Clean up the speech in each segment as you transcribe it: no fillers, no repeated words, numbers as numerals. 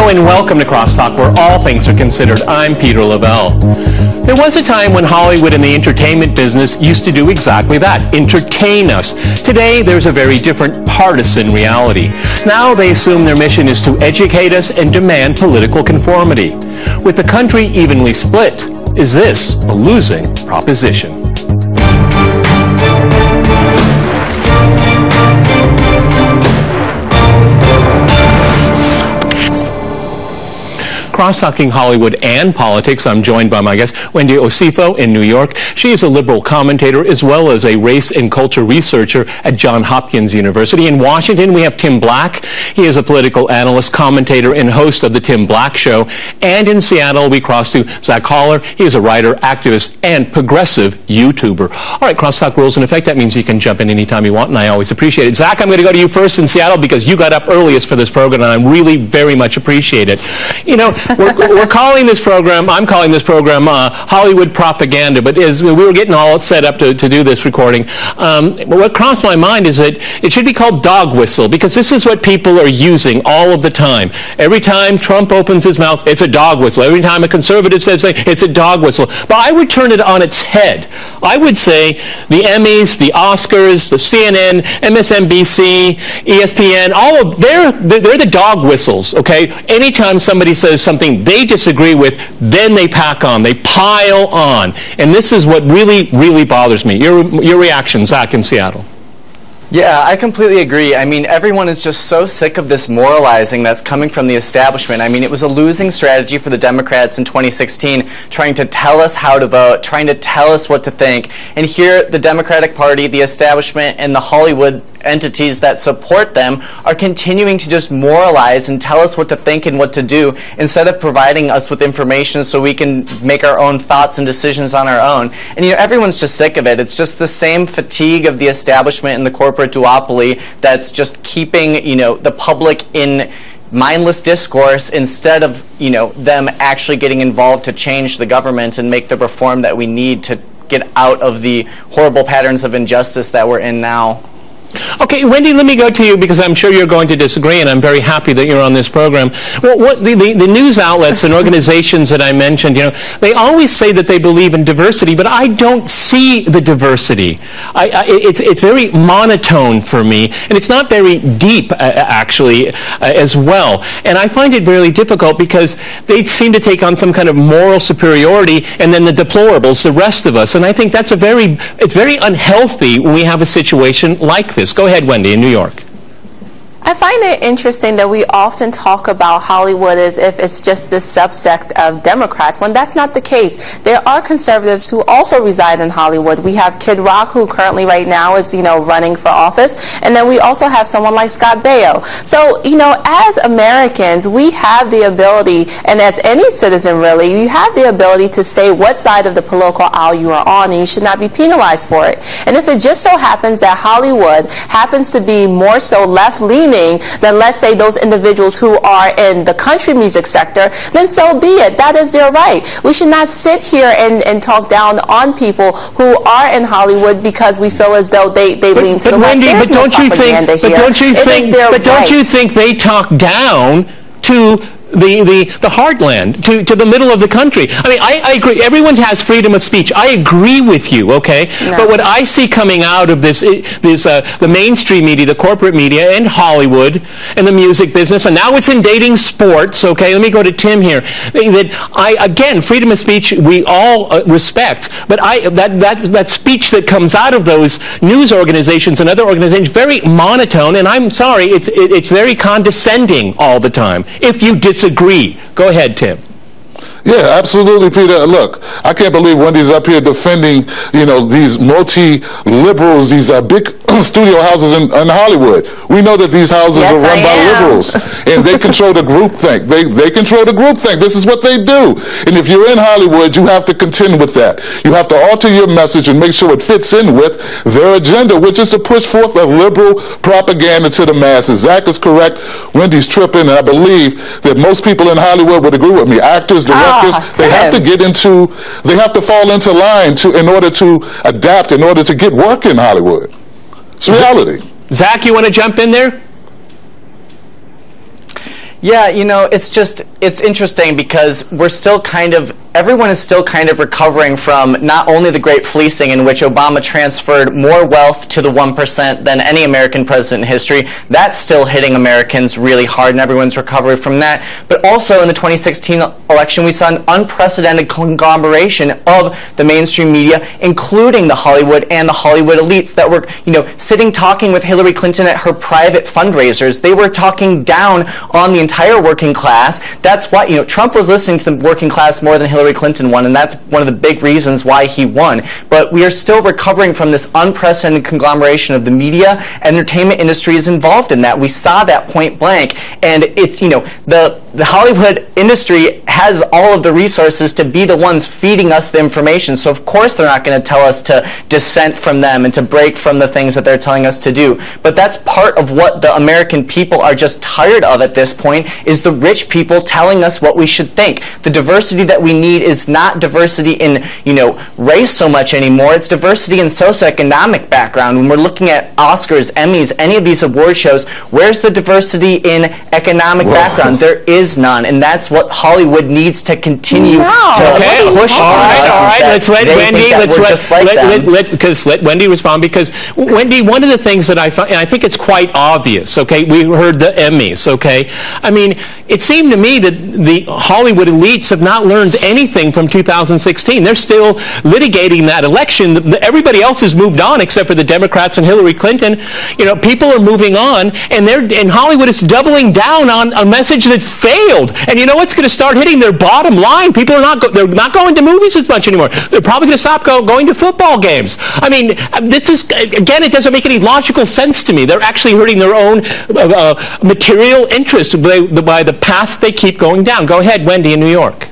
Hello and welcome to Crosstalk, where all things are considered. I'm Peter Lavelle. There was a time when Hollywood and the entertainment business used to do exactly that, entertain us. Today, there's a very different partisan reality. Now they assume their mission is to educate us and demand political conformity. With the country evenly split, is this a losing proposition? Cross-talking Hollywood and politics, I'm joined by my guest, Wendy Osifo in New York. She is a liberal commentator as well as a race and culture researcher at Johns Hopkins University. In Washington, we have Tim Black. He is a political analyst, commentator, and host of The Tim Black Show. And in Seattle, we cross to Zach Haller. He is a writer, activist, and progressive YouTuber. All right, crosstalk rules in effect. That means you can jump in anytime you want, and I always appreciate it. Zach, I'm going to go to you first in Seattle because you got up earliest for this program, and I really very much appreciate it. You know, we're calling this program, I'm calling this program Hollywood Propaganda, but as we were getting all set up to do this recording, what crossed my mind is that it should be called dog whistle, because this is what people are using all of the time. Every time Trump opens his mouth, it's a dog whistle. Every time a conservative says something, it's a dog whistle. But I would turn it on its head. I would say the Emmys, the Oscars, the CNN, MSNBC, ESPN, all of they're the dog whistles, okay? Anytime somebody says something they disagree with, then they pack on, they pile on. And this is what really, really bothers me. Your reaction, Zach, in Seattle. Yeah, I completely agree. I mean, everyone is just so sick of this moralizing that's coming from the establishment. I mean, it was a losing strategy for the Democrats in 2016, trying to tell us how to vote, trying to tell us what to think. And here, the Democratic Party, the establishment, and the Hollywood entities that support them are continuing to just moralize and tell us what to think and what to do instead of providing us with information so we can make our own thoughts and decisions on our own. And you know, everyone's just sick of it. It's just the same fatigue of the establishment and the corporate duopoly that's just keeping, you know, the public in mindless discourse instead of, you know, them actually getting involved to change the government and make the reform that we need to get out of the horrible patterns of injustice that we're in now. Okay, Wendy, let me go to you because I'm sure you're going to disagree, and I'm very happy that you're on this program. Well, what the news outlets and organizations that I mentioned, you know, they always say that they believe in diversity, but I don't see the diversity. It's very monotone for me, and it's not very deep, actually, as well. And I find it really difficult because they seem to take on some kind of moral superiority, and then the deplorables, the rest of us. And I think that's it's very unhealthy when we have a situation like this. Go ahead, Wendy, in New York. I find it interesting that we often talk about Hollywood as if it's just this subsect of Democrats, when that's not the case. There are conservatives who also reside in Hollywood. We have Kid Rock, who currently right now is, you know, running for office, and then we also have someone like Scott Baio. So, you know, as Americans, we have the ability, and as any citizen really, you have the ability to say what side of the political aisle you are on, and you should not be penalized for it. And if it just so happens that Hollywood happens to be more so left-leaning than, let's say, those individuals who are in the country music sector, then so be it. That is their right. We should not sit here and talk down on people who are in Hollywood because we feel as though they lean to the left. Wendy, but don't you think they talk down to the heartland, to the middle of the country? I mean, I agree. Everyone has freedom of speech. I agree with you, okay? No. But what I see coming out of the mainstream media, the corporate media, and Hollywood, and the music business, and now it's invading sports, okay? Let me go to Tim here. Again, freedom of speech, we all respect, but that speech that comes out of those news organizations and other organizations, very monotone, and I'm sorry, it's very condescending all the time. If you disagree. Go ahead, Tim. Yeah, absolutely, Peter. Look, I can't believe Wendy's up here defending, you know, these multi-liberals, these big studio houses in Hollywood. We know that these houses are run by liberals, and they control the groupthink. They control the groupthink. This is what they do. And if you're in Hollywood, you have to contend with that. You have to alter your message and make sure it fits in with their agenda, which is to push forth a liberal propaganda to the masses. Zach is correct. Wendy's tripping, and I believe that most people in Hollywood would agree with me. Actors, directors, they have to fall into line in order to adapt, in order to get work in Hollywood. It's reality. Zach, you want to jump in there? Yeah, you know, it's interesting because everyone is still kind of recovering from not only the Great Fleecing, in which Obama transferred more wealth to the 1% than any American president in history. That's still hitting Americans really hard, and everyone's recovering from that. But also in the 2016 election, we saw an unprecedented conglomeration of the mainstream media, including the Hollywood and the Hollywood elites that were, you know, sitting talking with Hillary Clinton at her private fundraisers. They were talking down on the entire working class. That's why, you know, Trump was listening to the working class more than Hillary Clinton won, and that's one of the big reasons why he won. But we are still recovering from this unprecedented conglomeration of the media. Entertainment industry is involved in that. We saw that point blank, and it's, you know, the Hollywood industry has all of the resources to be the ones feeding us the information, so of course they're not going to tell us to dissent from them and to break from the things that they're telling us to do. But that's part of what the American people are just tired of at this point, is the rich people telling us what we should think. The diversity that we need is not diversity in, you know, race so much anymore. It's diversity in socioeconomic background. When we're looking at Oscars, Emmys, any of these award shows, where's the diversity in economic background? There is none, and that's what Hollywood needs to continue to push on us. All right. Let's let Wendy. Let Wendy respond, because Wendy, one of the things that I find, and I think it's quite obvious. Okay, we heard the Emmys. Okay, I mean, it seemed to me that the Hollywood elites have not learned anything from 2016. They're still litigating that election. Everybody else has moved on except for the Democrats and Hillary Clinton. You know, people are moving on, and Hollywood is doubling down on a message that failed. And you know what's going to start hitting their bottom line? People are they're not going to movies as much anymore. They're probably going to stop going to football games. I mean, this is, again, it doesn't make any logical sense to me. They're actually hurting their own material interest by the path they keep going down. Go ahead, Wendy in New York.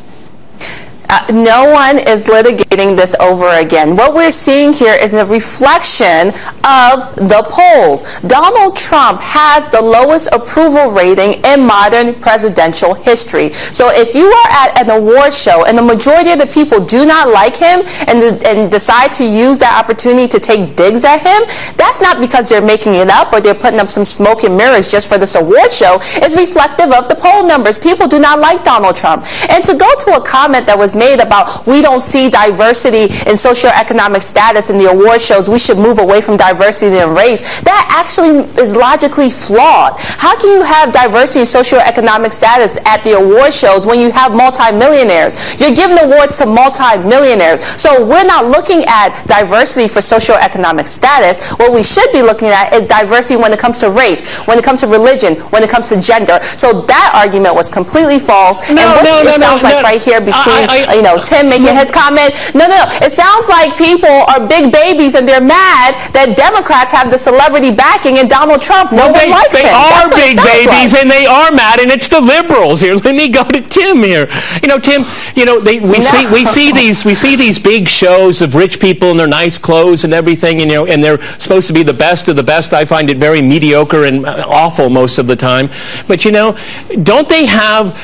No one is litigating this over again. What we're seeing here is a reflection of the polls. Donald Trump has the lowest approval rating in modern presidential history. So if you are at an award show and the majority of the people do not like him and decide to use that opportunity to take digs at him, that's not because they're making it up or they're putting up some smoke and mirrors just for this award show. It's reflective of the poll numbers. People do not like Donald Trump. And to go to a comment that was made about we don't see diversity in socioeconomic status in the award shows, we should move away from diversity and race, that actually is logically flawed. How can you have diversity in socioeconomic status at the award shows when you have multimillionaires? You're giving awards to multimillionaires. So we're not looking at diversity for socioeconomic status. What we should be looking at is diversity when it comes to race, when it comes to religion, when it comes to gender. So that argument was completely false. It sounds like right here between you know, Tim making his comment. No. It sounds like people are big babies and they're mad that Democrats have the celebrity backing and Donald Trump, no one likes him. They are big babies and they are mad, and it's the liberals here. Let me go to Tim here. You know, Tim, you know, we see these big shows of rich people in their nice clothes and everything, you know, and they're supposed to be the best of the best. I find it very mediocre and awful most of the time. But you know, don't they have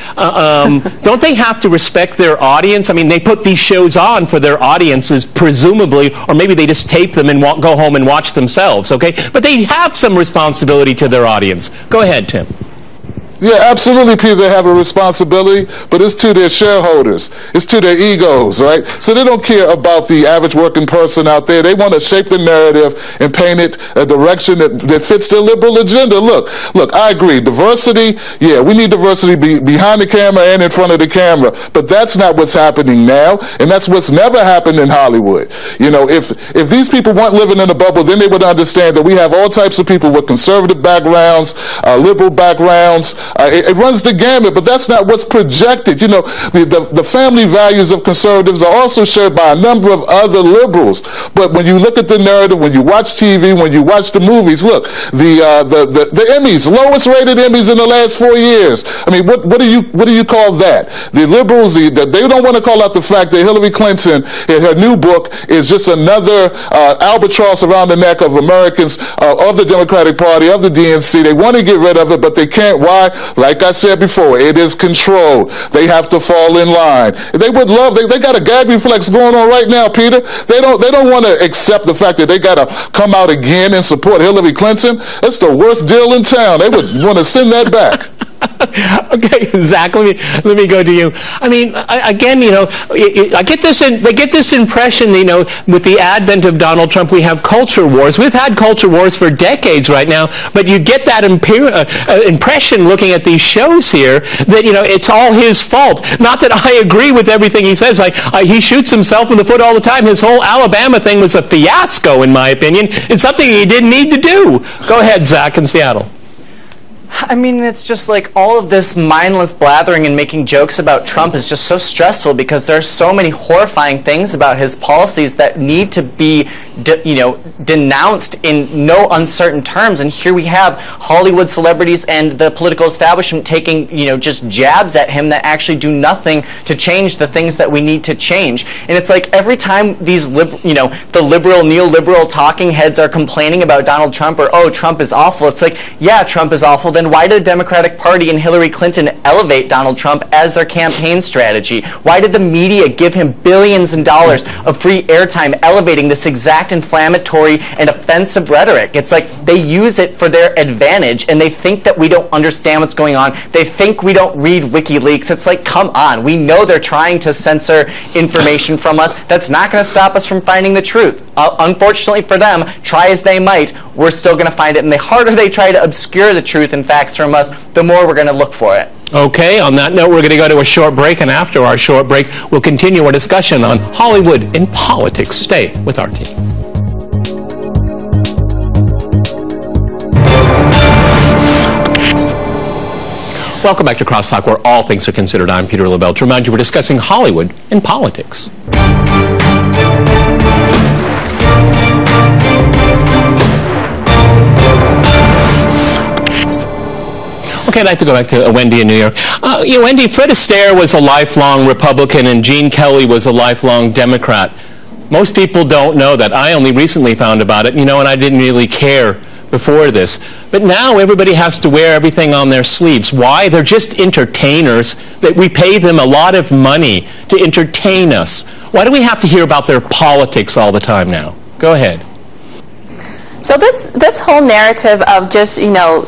to respect their audience? I mean, they put these shows on for their audiences, presumably, or maybe they just tape them and go home and watch themselves, okay? But they have some responsibility to their audience. Go ahead, Tim. Yeah, absolutely, Peter, they have a responsibility, but it's to their shareholders. It's to their egos, right? So they don't care about the average working person out there. They want to shape the narrative and paint it a direction that fits their liberal agenda. Look, I agree. Diversity, yeah, we need diversity behind the camera and in front of the camera, but that's not what's happening now, and that's what's never happened in Hollywood. You know, if these people weren't living in a bubble, then they would understand that we have all types of people with conservative backgrounds, liberal backgrounds. It runs the gamut, but that's not what's projected. You know, the family values of conservatives are also shared by a number of other liberals. But when you look at the narrative, when you watch TV, when you watch the movies, look, the Emmys, lowest rated Emmys in the last 4 years. I mean, what do you call that? The liberals, they don't want to call out the fact that Hillary Clinton, in her new book, is just another albatross around the neck of Americans, of the Democratic Party, of the DNC. They want to get rid of it, but they can't. Why? Like I said before, it is control. They have to fall in line. They would love, they got a gag reflex going on right now, Peter. They don't want to accept the fact that they got to come out again and support Hillary Clinton. It's the worst deal in town. They would want to send that back. Okay, Zach, let me go to you. I mean, again, you know, I get this impression, you know, with the advent of Donald Trump, we have culture wars. We've had culture wars for decades right now, but you get that impression looking at these shows here that, you know, it's all his fault. Not that I agree with everything he says. He shoots himself in the foot all the time. His whole Alabama thing was a fiasco, in my opinion. It's something he didn't need to do. Go ahead, Zach in Seattle. I mean, it's just like all of this mindless blathering and making jokes about Trump is just so stressful because there are so many horrifying things about his policies that need to be, denounced in no uncertain terms. And here we have Hollywood celebrities and the political establishment taking, just jabs at him that actually do nothing to change the things that we need to change. And it's like every time these, the liberal, neoliberal talking heads are complaining about Donald Trump or, oh, Trump is awful. It's like, yeah, Trump is awful. Then why did the Democratic Party and Hillary Clinton elevate Donald Trump as their campaign strategy? Why did the media give him billions of dollars of free airtime elevating this exact inflammatory and offensive rhetoric? It's like they use it for their advantage and they think that we don't understand what's going on. They think we don't read WikiLeaks. It's like, come on. We know they're trying to censor information from us. That's not going to stop us from finding the truth. Unfortunately for them, try as they might, we're still going to find it. And the harder they try to obscure the truth and facts from us, the more we're going to look for it. Okay, on that note, we're going to go to a short break, and after our short break, we'll continue our discussion on Hollywood and politics. Stay with our team. Welcome back to Crosstalk, where all things are considered. I'm Peter LaBelle. To remind you, we're discussing Hollywood and politics. Okay, I'd like to go back to Wendy in New York. Wendy, Fred Astaire was a lifelong Republican and Gene Kelly was a lifelong Democrat. Most people don't know that. I only recently found about it, and I didn't really care before this. But now everybody has to wear everything on their sleeves. Why? They're just entertainers. That we pay them a lot of money to entertain us. Why do we have to hear about their politics all the time now? Go ahead. So this whole narrative of just,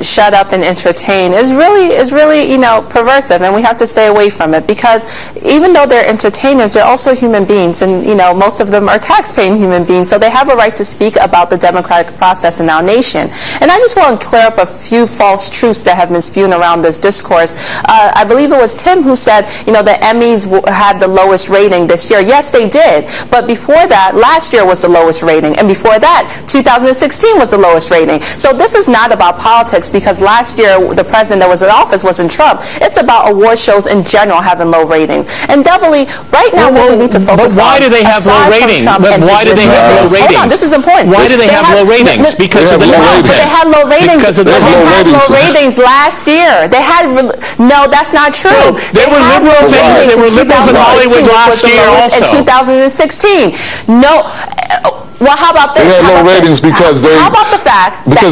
shut up and entertain is really, perversive, and we have to stay away from it, because even though they're entertainers, they're also human beings, and, most of them are tax-paying human beings, so they have a right to speak about the democratic process in our nation. And I just want to clear up a few false truths that have been spewed around this discourse. I believe it was Tim who said, the Emmys had the lowest rating this year. Yes, they did, but before that, last year was the lowest rating, and before that, 2016 was the lowest rating. So this is not about politics, because last year the president that was in office wasn't Trump. It's about award shows in general having low ratings. And doubly, right now what we need to focus on, why do they have low ratings? Why do they have low ratings? Hold on, this is important. Why do they have low ratings? Because of the content. But they had low ratings. They had low ratings last year. They had no, that's not true. There were liberals in Hollywood last year also. In 2016. No. Well, how about this? They had low ratings because they... How about the fact that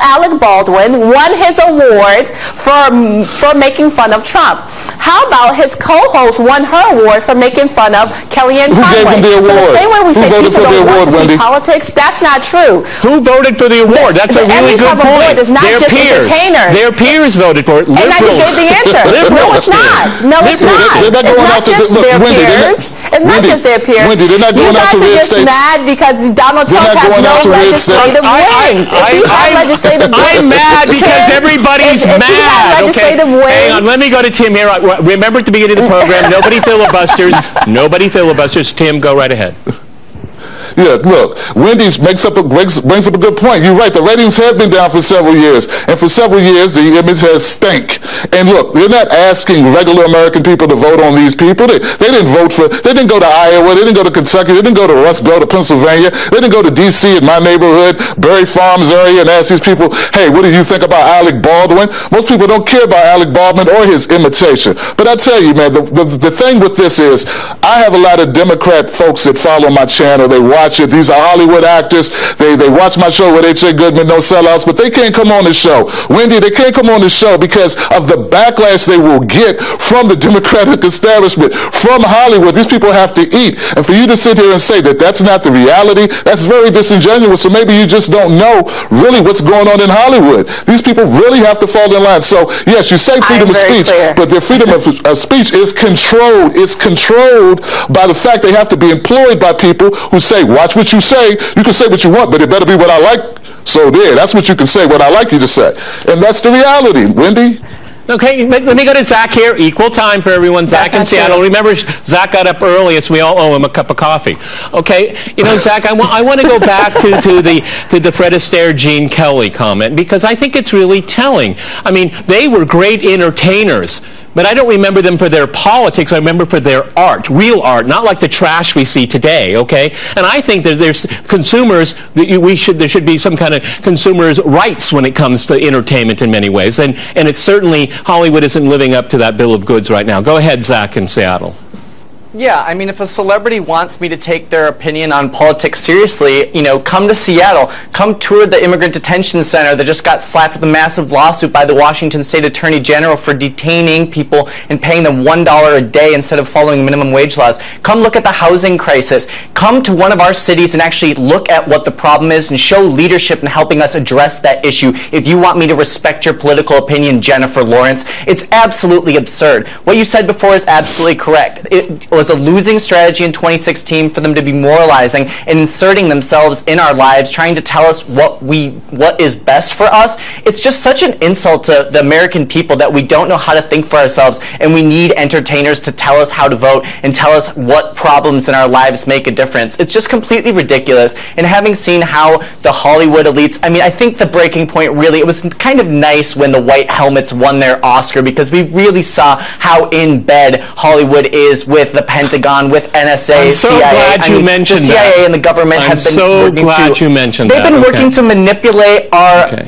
Alec Baldwin won his award for making fun of Trump? How about his co-host won her award for making fun of Kellyanne Conway? Who gave them the award? So the same way we say people don't want to see politics, that's not true. Who voted for the award? That's a really good point. It's not just entertainers. Their peers voted for it. And I just gave the answer. No, it's not. No, it's not. It's not just their peers. It's not just their peers. Wendy, they're not going out to red states. You're just mad because Donald Trump has no legislative wings. If he had legislative wings. I'm mad because everybody's mad. If he had legislative wings. Hang on, let me go to Tim here. Remember at the beginning of the program, nobody filibusters. Nobody filibusters. Tim, go right ahead. Yeah, look, Wendy brings up a good point. You're right. The ratings have been down for several years. And for several years, the image has stank. And look, they're not asking regular American people to vote on these people. They didn't vote for, they didn't go to Iowa, they didn't go to Kentucky, they didn't go to Rust Belt or Pennsylvania, they didn't go to D.C. in my neighborhood, Berry Farms area, and ask these people, hey, what do you think about Alec Baldwin? Most people don't care about Alec Baldwin or his imitation. But I tell you, man, the thing with this is, I have a lot of Democrat folks that follow my channel. They watch watch it. These are Hollywood actors. They watch my show with H.A. Goodman, No Sellouts, but they can't come on the show. Wendy, they can't come on the show because of the backlash they will get from the Democratic establishment, from Hollywood. These people have to eat. And for you to sit here and say that that's not the reality, that's very disingenuous. So maybe you just don't know really what's going on in Hollywood. These people really have to fall in line. So yes, you say freedom of speech, but their freedom of speech is controlled. It's controlled by the fact they have to be employed by people who say, watch what you say. You can say what you want, but it better be what I like. So there, that's what you can say, what I like you to say. And that's the reality, Wendy. Okay, let me go to Zach here. Equal time for everyone. Zach in Seattle. Remember, Zach got up early, so we all owe him a cup of coffee. Okay, you know, Zach, I want to go back to the Fred Astaire, Gene Kelly comment, because I think it's really telling. I mean, they were great entertainers, but I don't remember them for their politics. I remember for their art, real art, not like the trash we see today, okay? And I think that there's consumers, there should be some kind of consumers' rights when it comes to entertainment in many ways. And it's certainly, Hollywood isn't living up to that bill of goods right now. Go ahead, Zach in Seattle. Yeah, I mean, if a celebrity wants me to take their opinion on politics seriously, you know, come to Seattle, come tour the immigrant detention center that just got slapped with a massive lawsuit by the Washington State Attorney General for detaining people and paying them $1 a day instead of following minimum wage laws. Come look at the housing crisis. Come to one of our cities and actually look at what the problem is and show leadership in helping us address that issue. If you want me to respect your political opinion, Jennifer Lawrence, it's absolutely absurd. What you said before is absolutely correct. It was a losing strategy in 2016 for them to be moralizing and inserting themselves in our lives, trying to tell us what is best for us. It's just such an insult to the American people that we don't know how to think for ourselves, and we need entertainers to tell us how to vote and tell us what problems in our lives make a difference. It's just completely ridiculous. And having seen how the Hollywood elites, I mean, I think the breaking point really, it was kind of nice when the White Helmets won their Oscar, because we really saw how in bed Hollywood is with the Pentagon, with NSA, I'm so CIA. glad you mentioned the CIA that. and the government have been so working glad to, you mentioned that. They've been working to manipulate our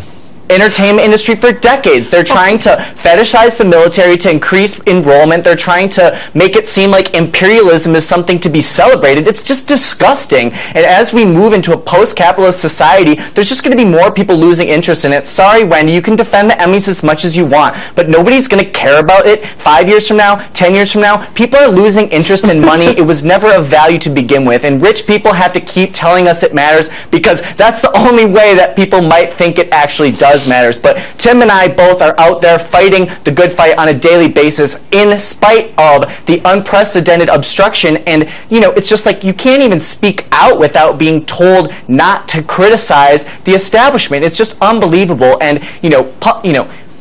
entertainment industry for decades. They're trying to fetishize the military to increase enrollment. They're trying to make it seem like imperialism is something to be celebrated. It's just disgusting. And as we move into a post-capitalist society, there's just going to be more people losing interest in it. Sorry, Wendy, you can defend the Emmys as much as you want, but nobody's going to care about it 5 years from now, 10 years from now. People are losing interest in money. It was never a value to begin with, and rich people have to keep telling us it matters, because that's the only way that people might think it actually does matters. But Tim and I both are out there fighting the good fight on a daily basis in spite of the unprecedented obstruction. And, you know, it's just like you can't even speak out without being told not to criticize the establishment. It's just unbelievable. And,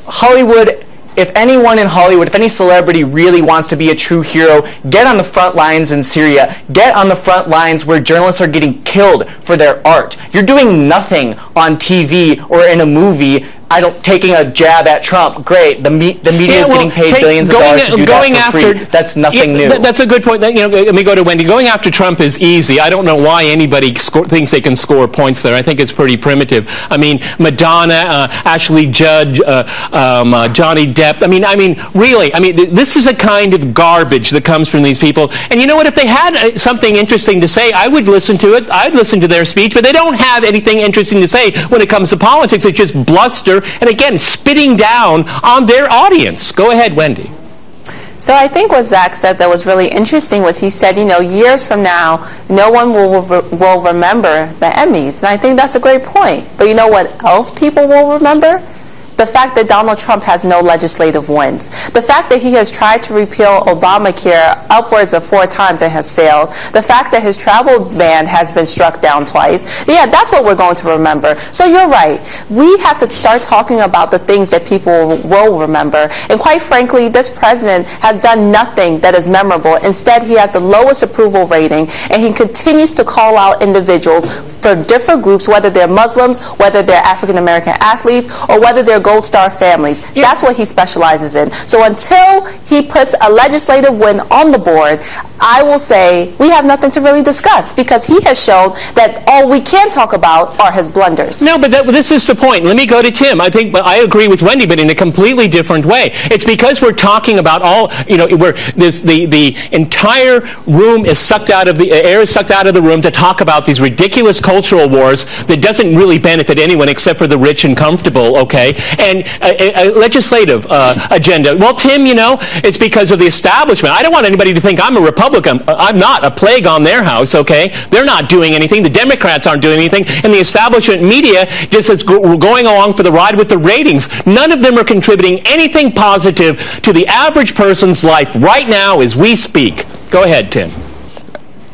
Hollywood, if anyone in Hollywood, if any celebrity really wants to be a true hero, get on the front lines in Syria. Get on the front lines where journalists are getting killed for their art. You're doing nothing on TV or in a movie taking a jab at Trump. Great. The media is getting paid billions of dollars to do that for free. That's nothing new. That's a good point. Let me go to Wendy. Going after Trump is easy. I don't know why anybody thinks they can score points there. I think it's pretty primitive. I mean, Madonna, Ashley Judd, Johnny Depp. I mean, really. I mean, this is a kind of garbage that comes from these people. And you know what? If they had something interesting to say, I would listen to it. I'd listen to their speech. But they don't have anything interesting to say when it comes to politics. It's just bluster. And again, spitting down on their audience. Go ahead, Wendy. So I think what Zach said that was really interesting was he said, years from now, no one will remember the Emmys. And I think that's a great point. But you know what else people will remember? The fact that Donald Trump has no legislative wins. The fact that he has tried to repeal Obamacare upwards of 4 times and has failed. The fact that his travel ban has been struck down twice. Yeah, that's what we're going to remember. So you're right. We have to start talking about the things that people will remember. And quite frankly, this president has done nothing that is memorable. Instead, he has the lowest approval rating, and he continues to call out individuals for different groups, whether they're Muslims, whether they're African-American athletes, or whether they're Gold Star families. Yeah. That's what he specializes in. So until he puts a legislative win on the board, I will say we have nothing to really discuss because he has shown that all we can talk about are his blunders. No, but this is the point. Let me go to Tim. I think I agree with Wendy, but in a completely different way. It's because we're talking about all, where the entire room is sucked out of the air is sucked out of the room to talk about these ridiculous cultural wars that doesn't really benefit anyone except for the rich and comfortable, okay? And a legislative agenda. Well, Tim, it's because of the establishment. I don't want anybody to think I'm a Republican. I'm not a plague on their house, okay? They're not doing anything. The Democrats aren't doing anything. And the establishment media just is going along for the ride with the ratings. None of them are contributing anything positive to the average person's life right now as we speak. Go ahead, Tim.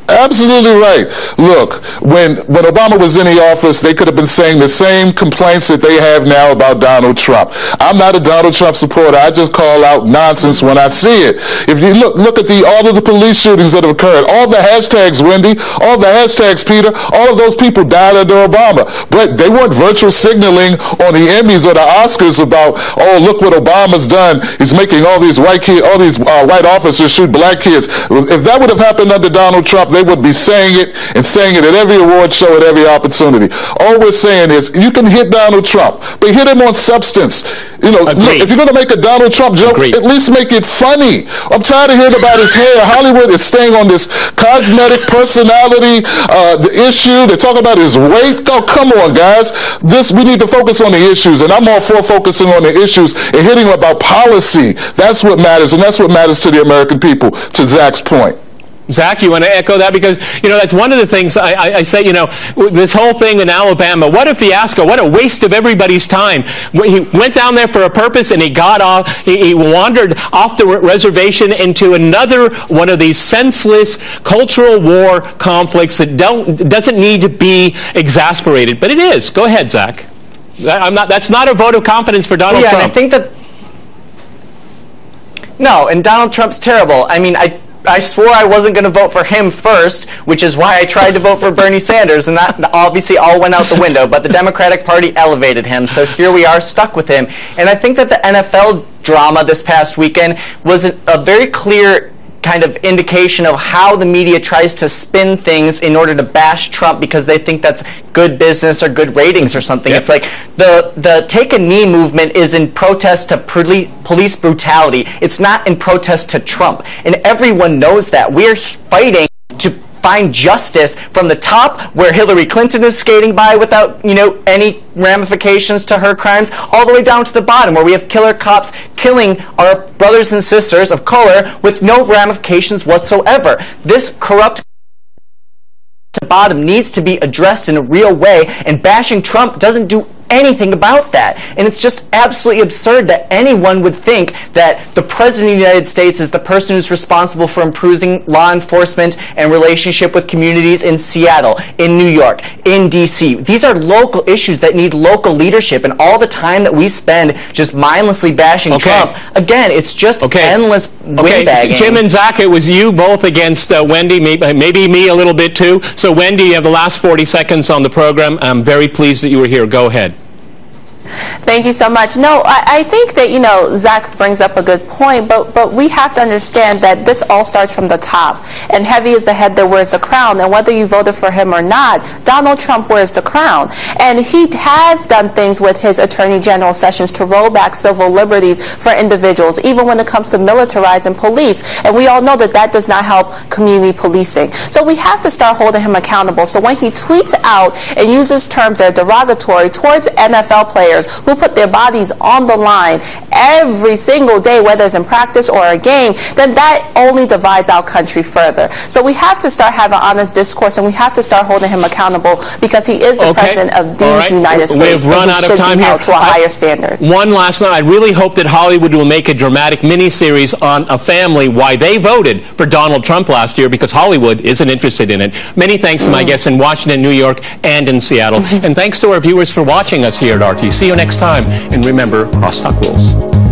Absolutely right. Look, when Obama was in the office, they could have been saying the same complaints that they have now about Donald Trump. I'm not a Donald Trump supporter. I just call out nonsense when I see it. If you look at all of the police shootings that have occurred, all the hashtags, Wendy, all the hashtags, Peter, all of those people died under Obama. But they weren't virtual signaling on the Emmys or the Oscars about, oh, look what Obama's done. He's making all these white white officers shoot black kids. If that would have happened under Donald Trump, they would be saying it at every award show, at every opportunity. All we're saying is you can hit Donald Trump, but hit him on substance. Look, if you're going to make a Donald Trump joke, at least make it funny. I'm tired of hearing about his hair. Hollywood is staying on this cosmetic personality the issue. They talk about his weight. Oh, come on, guys. We need to focus on the issues, and I'm all for focusing on the issues and hitting about policy. That's what matters, and that's what matters to the American people, to Zach's point. Zach, you want to echo that? Because, that's one of the things I say, this whole thing in Alabama, what a fiasco, what a waste of everybody's time. He went down there for a purpose and he got off, he wandered off the reservation into another one of these senseless cultural war conflicts that doesn't need to be exasperated. But it is. Go ahead, Zach. That's not a vote of confidence for Donald Trump. And I think that, no, and Donald Trump's terrible. I mean, I swore I wasn't going to vote for him first, which is why I tried to vote for Bernie Sanders, and that obviously all went out the window. But the Democratic Party elevated him, so here we are stuck with him. And I think that the NFL drama this past weekend was a very clear kind of indication of how the media tries to spin things in order to bash Trump because they think that's good business or good ratings or something. Yep. It's like the Take a Knee movement is in protest to police brutality. It's not in protest to Trump. And everyone knows that. We're fighting to find justice from the top, where Hillary Clinton is skating by without, any ramifications to her crimes, all the way down to the bottom, where we have killer cops killing our brothers and sisters of color with no ramifications whatsoever. This corrupt bottom needs to be addressed in a real way, and bashing Trump doesn't do anything about that. And it's just absolutely absurd that anyone would think that the President of the United States is the person who's responsible for improving law enforcement and relationship with communities in Seattle, in New York, in D.C. These are local issues that need local leadership, and all the time that we spend just mindlessly bashing Trump, again, it's just endless windbagging. Jim and Zach, it was you both against Wendy, maybe me a little bit too. So Wendy, you have the last 40 seconds on the program. I'm very pleased that you were here. Go ahead. Thank you so much. No, I think that, Zach brings up a good point, but we have to understand that this all starts from the top. And heavy is the head that wears the crown. And whether you voted for him or not, Donald Trump wears the crown. And he has done things with his Attorney General Sessions to roll back civil liberties for individuals, even when it comes to militarizing police. And we all know that that does not help community policing. So we have to start holding him accountable. So when he tweets out and uses terms that are derogatory towards NFL players who put their bodies on the line every single day, whether it's in practice or a game, then that only divides our country further. So we have to start having honest discourse, and we have to start holding him accountable because he is the president of these United States. We've run out of time here. To a higher standard. One last note. I really hope that Hollywood will make a dramatic miniseries on a family why they voted for Donald Trump last year, because Hollywood isn't interested in it. Many thanks to my guests in Washington, New York, and in Seattle. And thanks to our viewers for watching us here at RT. See you next time, and remember, crosstalk rules.